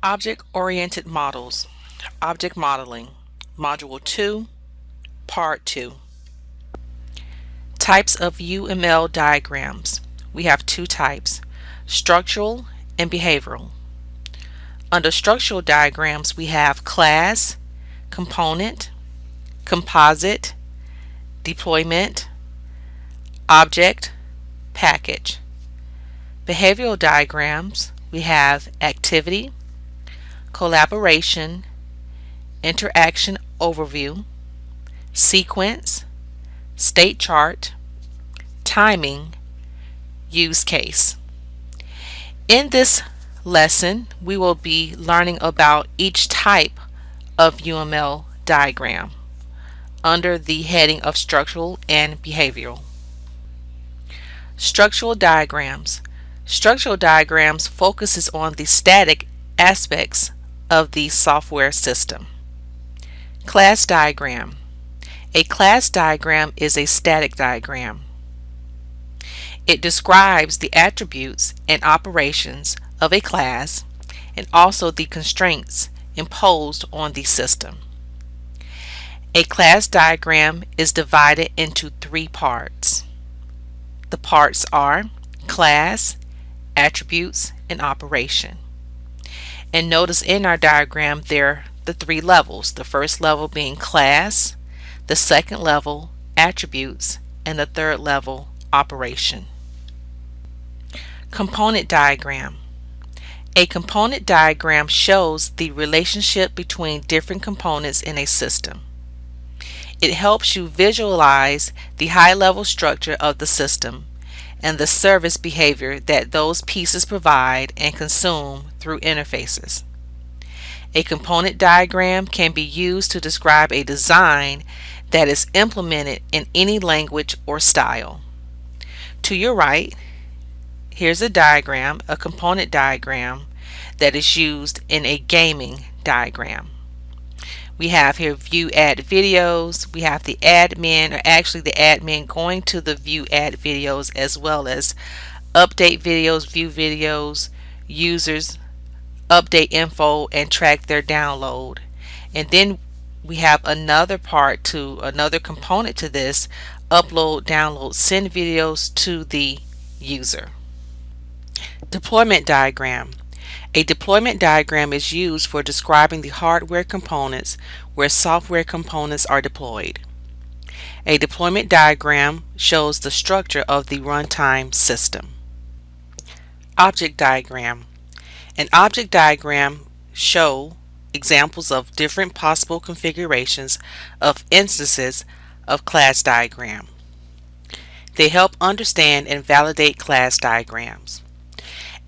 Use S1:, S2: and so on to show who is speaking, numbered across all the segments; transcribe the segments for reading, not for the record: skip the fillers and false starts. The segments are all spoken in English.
S1: Object-Oriented Models, Object Modeling, Module 2, Part 2. Types of UML diagrams. We have two types, structural and behavioral. Under structural diagrams, we have class, component, composite, deployment, object, package. Behavioral diagrams, we have activity, collaboration, interaction overview, sequence, state chart, timing, use case. In this lesson, we will be learning about each type of UML diagram under the heading of structural and behavioral. Structural diagrams. Structural diagrams focuses on the static aspects of the software system. Class diagram. A class diagram is a static diagram. It describes the attributes and operations of a class and also the constraints imposed on the system. A class diagram is divided into three parts. The parts are class, attributes, and operation. And notice in our diagram there are the three levels, the first level being class, the second level attributes, and the third level operation. Component diagram. A component diagram shows the relationship between different components in a system. It helps you visualize the high-level structure of the system and the service behavior that those pieces provide and consume through interfaces. A component diagram can be used to describe a design that is implemented in any language or style. To your right, here's a diagram, a component diagram that is used in a gaming diagram. We have here view add videos. We have the admin, or actually the admin going to the view add videos, as well as update videos, view videos, users, update info, and track their download. And then we have another part to another component to this, upload, download, send videos to the user. Deployment diagram. A deployment diagram is used for describing the hardware components where software components are deployed. A deployment diagram shows the structure of the runtime system. Object diagram. An object diagram shows examples of different possible configurations of instances of class diagram. They help understand and validate class diagrams.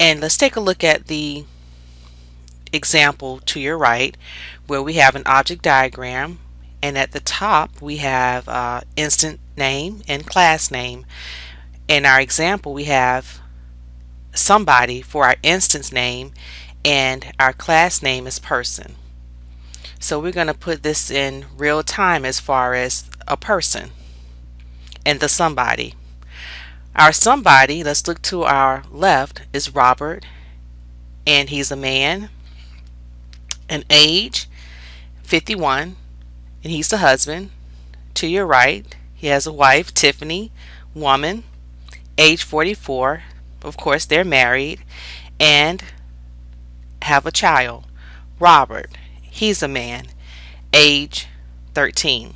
S1: And let's take a look at the example to your right, where we have an object diagram, and at the top we have instance name and class name. In our example, we have somebody for our instance name, and our class name is person. So we're going to put this in real time as far as a person and the somebody. Our somebody, let's look to our left, is Robert, and he's a man, an age 51, and he's the husband. To your right, he has a wife, Tiffany, woman, age 44. Of course, they're married and have a child, Robert. He's a man, age 13.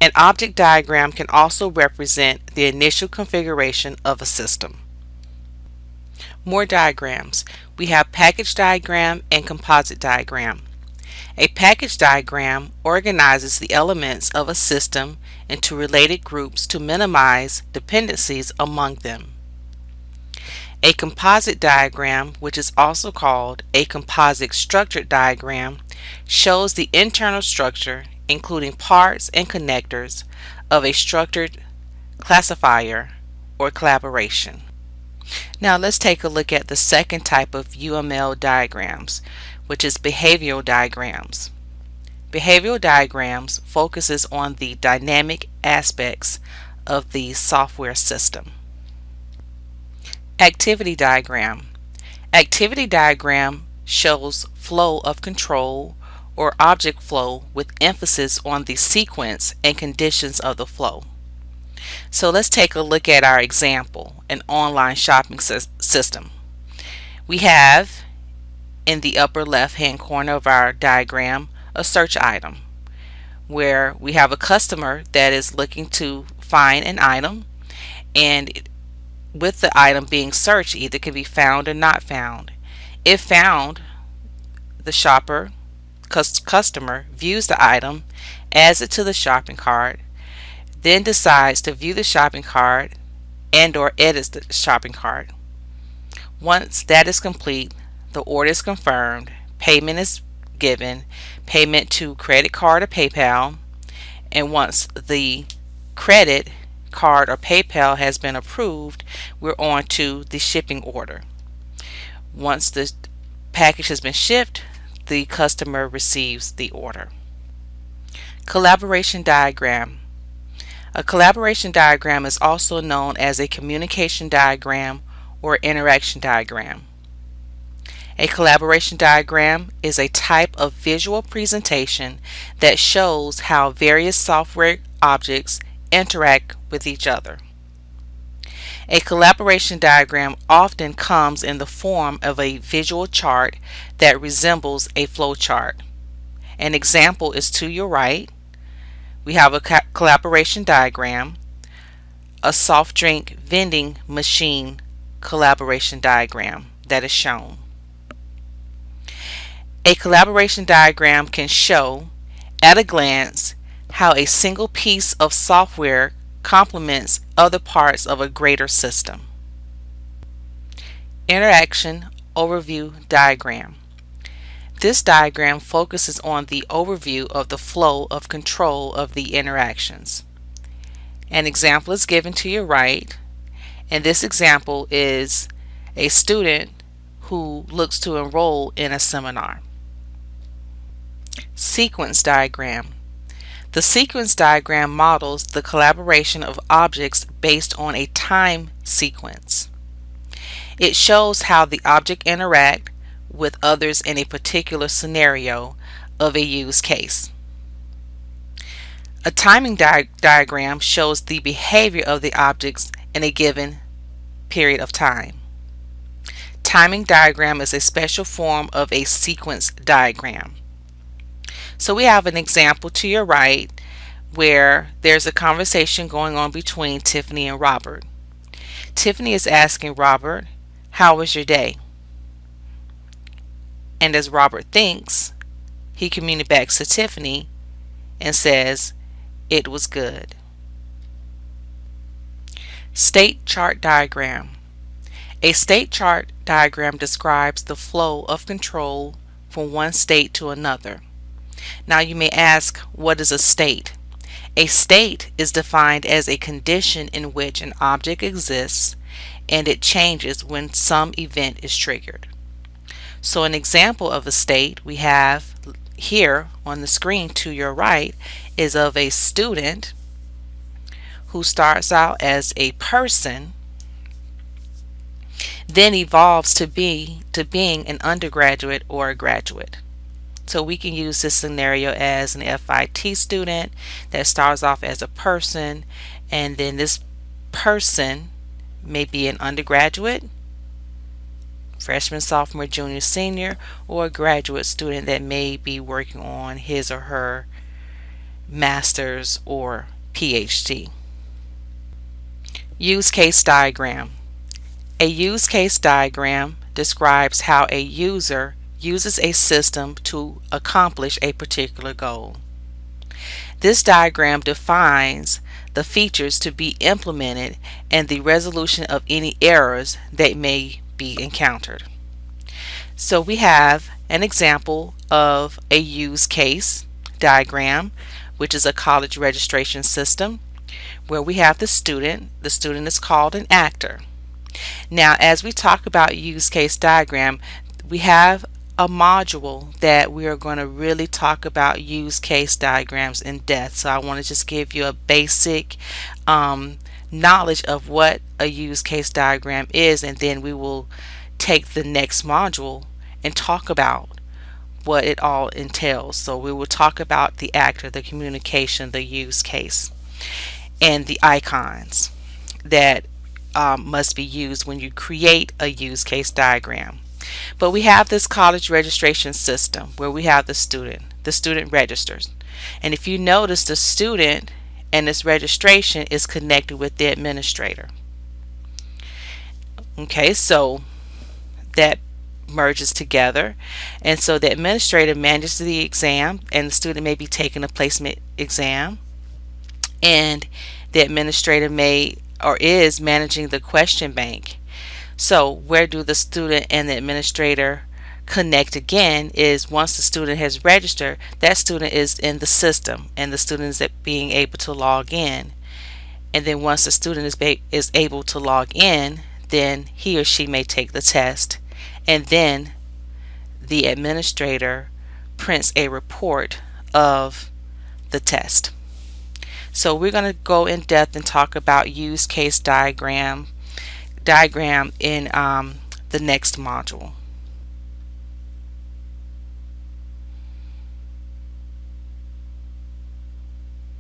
S1: An object diagram can also represent the initial configuration of a system. More diagrams. We have package diagram and composite diagram. A package diagram organizes the elements of a system into related groups to minimize dependencies among them. A composite diagram, which is also called a composite structured diagram, shows the internal structure, including parts and connectors, of a structured classifier or collaboration. Now let's take a look at the second type of UML diagrams, which is behavioral diagrams. Behavioral diagrams focuses on the dynamic aspects of the software system. Activity diagram. Activity diagram shows flow of control or object flow with emphasis on the sequence and conditions of the flow. So let's take a look at our example, an online shopping system. We have in the upper left hand corner of our diagram a search item where we have a customer that is looking to find an item, and with the item being searched, either can be found or not found. If found, the customer views the item, adds it to the shopping cart, then decides to view the shopping cart and or edits the shopping cart. Once that is complete, the order is confirmed, payment is given, payment to credit card or PayPal, and once the credit card or PayPal has been approved, we're on to the shipping order. Once the package has been shipped, the customer receives the order. Collaboration diagram. A collaboration diagram is also known as a communication diagram or interaction diagram. A collaboration diagram is a type of visual presentation that shows how various software objects interact with each other. A collaboration diagram often comes in the form of a visual chart that resembles a flow chart. An example is to your right. We have a collaboration diagram, a soft drink vending machine collaboration diagram that is shown. A collaboration diagram can show at a glance how a single piece of software complements other parts of a greater system. Interaction overview diagram. This diagram focuses on the overview of the flow of control of the interactions. An example is given to your right, and this example is a student who looks to enroll in a seminar. Sequence diagram. The sequence diagram models the collaboration of objects based on a time sequence. It shows how the object interact with others in a particular scenario of a use case. A timing diagram shows the behavior of the objects in a given period of time. Timing diagram is a special form of a sequence diagram. So we have an example to your right where there's a conversation going on between Tiffany and Robert. Tiffany is asking Robert, "How was your day?" And as Robert thinks, he communicates back to Tiffany and says, "It was good." State chart diagram. A state chart diagram describes the flow of control from one state to another. Now you may ask, what is a state? A state is defined as a condition in which an object exists and it changes when some event is triggered. So an example of a state we have here on the screen to your right is of a student who starts out as a person, then evolves to being an undergraduate or a graduate. So we can use this scenario as an FIT student that starts off as a person, and then this person may be an undergraduate, freshman, sophomore, junior, senior, or a graduate student that may be working on his or her master's or PhD. Use case diagram. A use case diagram describes how a user uses a system to accomplish a particular goal. This diagram defines the features to be implemented and the resolution of any errors that may be encountered. So we have an example of a use case diagram, which is a college registration system, where we have the student. The student is called an actor. Now, as we talk about use case diagram, we have a module that we are going to really talk about use case diagrams in depth. So I want to just give you a basic knowledge of what a use case diagram is, and then we will take the next module and talk about what it all entails. So we will talk about the actor, the communication, the use case, and the icons that must be used when you create a use case diagram. But we have this college registration system where we have the student registers. And if you notice, the student and this registration is connected with the administrator. Okay, so that merges together, and so the administrator manages the exam, and the student may be taking a placement exam, and the administrator may or is managing the question bank. So where do the student and the administrator connect again is once the student has registered, that student is in the system and the student is being able to log in. And then once the student is able to log in, then he or she may take the test, and then the administrator prints a report of the test. So we're going to go in depth and talk about use case diagram in the next module.